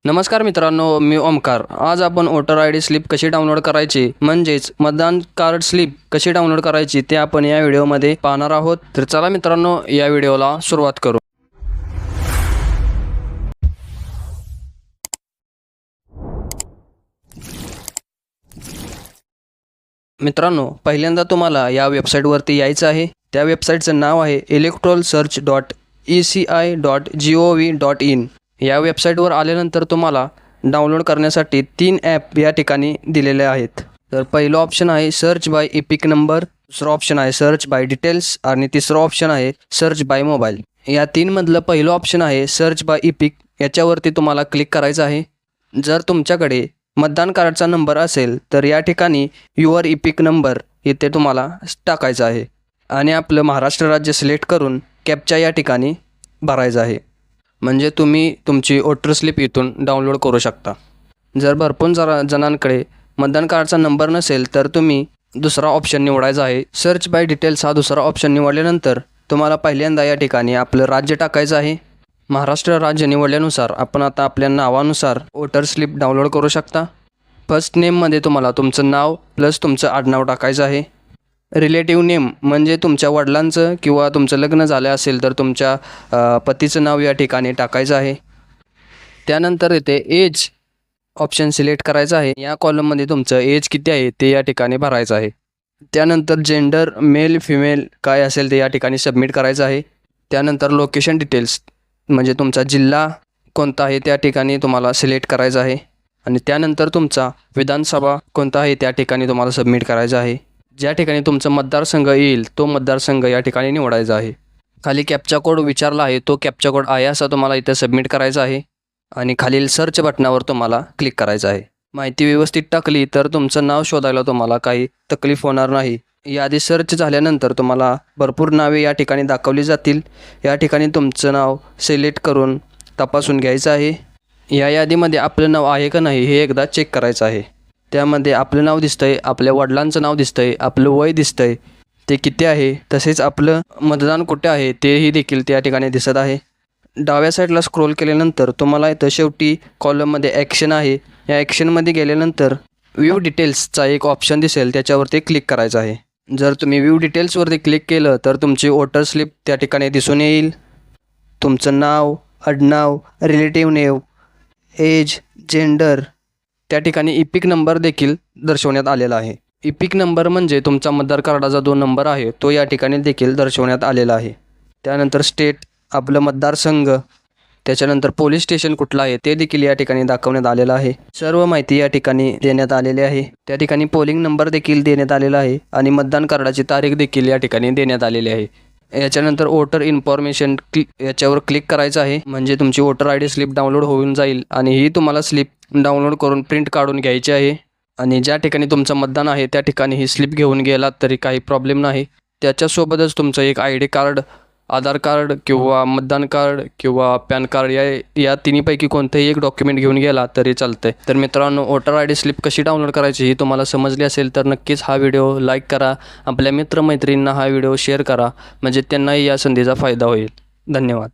नमस्कार मित्रांनो, मी ओमकार। आज आपण वोटर आय डी स्लिप कशी डाउनलोड करायची म्हणजेच मतदान कार्ड स्लिप कशी डाउनलोड करायची ते आपण या व्हिडिओमध्ये पाहणार आहोत। तर चला मित्रांनो, या व्हिडिओला सुरुवात करू। मित्रांनो, पहिल्यांदा तुम्हाला या वेबसाईटवरती यायचं आहे। त्या वेबसाईटचं नाव आहे electoralsearch.eci.gov.in। या वेबसाईटवर आल्यानंतर तुम्हाला डाउनलोड करण्यासाठी 3 ॲप या ठिकाणी दिलेले आहेत। तर पहिलं ऑप्शन आहे सर्च बाय एपिक नंबर, दुसरा ऑप्शन आहे सर्च बाय डिटेल्स आणि तिसरा ऑप्शन आहे सर्च बाय मोबाईल। या 3 मधलं पहिलं ऑप्शन आहे सर्च बाय एपिक, याच्यावरती तुम्हाला क्लिक करायचं आहे। जर तुमच्याकडे मतदान कार्डचा नंबर असेल तर या ठिकाणी युअर एपिक नंबर इथे तुम्हाला टाकायचा आहे आणि आपलं महाराष्ट्र राज्य सिलेक्ट करून कॅप्चा या ठिकाणी भरायचा आहे, म्हणजे तुम्ही तुमची वोटर स्लिप इथून डाउनलोड करू शकता। जर भरपूर जणांकडे मतदान कार्डचा नंबर नसेल तर तुम्ही दुसरा ऑप्शन निवडायचा आहे। सर्च बाय डिटेल्स हा दुसरा ऑप्शन निवडल्यानंतर तुम्हाला पहिल्यांदा या ठिकाणी आपलं राज्य टाकायचं आहे। महाराष्ट्र राज्य निवडल्यानुसार आपण आता आपल्या नावानुसार वोटर स्लिप डाउनलोड करू शकता। फर्स्ट नेममध्ये तुम्हाला तुमचं नाव प्लस तुमचं आडनाव टाकायचं आहे। रिलेटिव्ह नेम म्हणजे तुमच्या वडिलांचं किंवा तुमचं लग्न झालं असेल तर तुमच्या पतीचं नाव या ठिकाणी टाकायचं आहे। त्यानंतर इथे एज ऑप्शन सिलेक्ट करायचं आहे। या कॉलममध्ये तुमचं एज किती आहे ते या ठिकाणी भरायचं आहे। त्यानंतर जेंडर मेल फिमेल काय असेल ते या ठिकाणी सबमिट करायचं आहे। त्यानंतर लोकेशन डिटेल्स म्हणजे तुमचा जिल्हा कोणता आहे त्या ठिकाणी तुम्हाला सिलेक्ट करायचं आहे आणि त्यानंतर तुमचा विधानसभा कोणता आहे त्या ठिकाणी तुम्हाला सबमिट करायचं आहे। ज्या ठिकाणी तुमचं मतदारसंघ येईल तो मतदारसंघ या ठिकाणी निवडायचा आहे। खाली कॅप्चा कोड विचारला आहे, तो कॅप्चा कोड आहे असा तुम्हाला इथे सबमिट करायचा आहे आणि खालील सर्च बटनावर तुम्हाला क्लिक करायचं आहे। माहिती व्यवस्थित टाकली तर तुमचं नाव शोधायला तुम्हाला काही तकलीफ होणार नाही। यादी सर्च झाल्यानंतर तुम्हाला भरपूर नावे या ठिकाणी दाखवली जातील। या ठिकाणी तुमचं नाव सिलेक्ट करून तपासून घ्यायचं आहे। या यादीमध्ये आपलं नाव आहे का नाही हे एकदा चेक करायचं आहे। त्यामध्ये आपलं नाव दिसतंय, आपल्या वडिलांचं नाव दिसतंय, आपलं वय दिसतंय ते किती आहे, तसेच आपलं मतदान कुठे आहे तेही देखील त्या ठिकाणी दिसत आहे। डाव्या साईडला स्क्रोल केल्यानंतर तुम्हाला इथं शेवटी कॉलममध्ये ॲक्शन आहे। या ॲक्शनमध्ये गेल्यानंतर व्ह्यू डिटेल्सचा एक ऑप्शन दिसेल, त्याच्यावरती क्लिक करायचं आहे। जर तुम्ही व्ह्यू डिटेल्सवरती क्लिक केलं तर तुमची वोटर स्लिप त्या ठिकाणी दिसून येईल। तुमचं नाव, आडनाव, रिलेटिव्ह नेम, एज, जेंडर, त्या ठिकाणी इपिक नंबर देखील दर्शवण्यात आलेला आहे। इपिक नंबर म्हणजे तुमचा मतदार कार्डाचा जो नंबर आहे तो या ठिकाणी देखील दर्शवण्यात आलेला आहे। त्यानंतर स्टेट, आपलं मतदारसंघ, त्याच्यानंतर पोलीस स्टेशन कुठलं आहे ते देखील या ठिकाणी दाखवण्यात आलेलं आहे। सर्व माहिती या ठिकाणी देण्यात आलेली आहे। त्या ठिकाणी पोलिंग नंबर देखील देण्यात आलेला आहे आणि मतदान कार्डाची तारीख देखील या ठिकाणी देण्यात आलेली आहे। याच्यानंतर वोटर इन्फॉर्मेशन याच्यावर क्लिक करायचं आहे, म्हणजे तुमची voter I D slip download होऊन जाईल आणि ही तुम्हाला स्लिप डाउनलोड करून प्रिंट काढून घ्यायची आहे आणि ज्या ठिकाणी तुमचं मतदान आहे त्या ठिकाणी ही स्लिप घेऊन गेलात तरी काही प्रॉब्लेम नाही। त्याच्यासोबतच तुमचं एक I D card, Aadhaar card किंवा मतदान कार्ड किंवा पॅन कार्ड या तिन्हीपैकी कोणतेही एक डॉक्युमेंट घेऊन गेला तरी चालतंय। तर मित्रांनो, वोटर आय डी स्लिप कशी डाउनलोड करायची ही तुम्हाला समजली असेल तर नक्कीच हा व्हिडिओ लाईक करा, आपल्या मित्रमैत्रिणींना हा व्हिडिओ शेअर करा, म्हणजे त्यांनाही या संधीचा फायदा होईल। धन्यवाद।